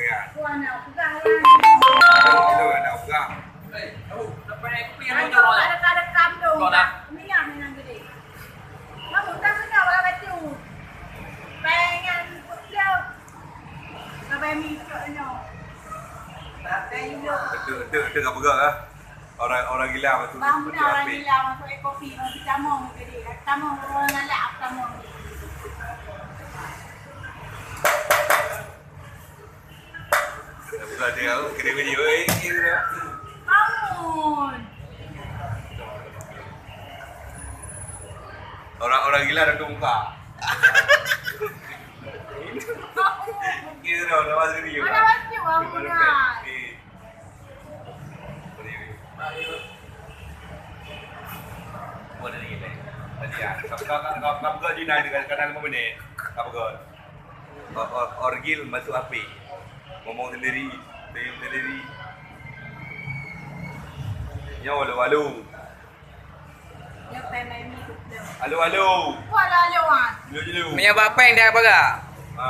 kan. Puan nak pegang lah. Kita nak pegang. Ada kam dong. Minyak memang gede. Kamu tak kenal orang batu. Pengen dia. Sampai mikir no. Itu enggak pegang ah. Orang gila masuk orang gila masuk kopi masuk camong gede. Camong orang ngalak camong. Bukan dia kena video gitu dia. Bangun. Orang gila dah muka. Gitu dah masuk video. Ada macam bangunan. Boleh lagi ni. Tadi ya. Kau pegang Jina dengan kadang 5 minit. Kau pegang. Orgil masuk api. Ngomong sendiri. Diam sendiri. Nyawa lalu. Dia pengen mi tu. Halo. Wala lawan. Jelu. Punya bapa yang dah apa? Ha.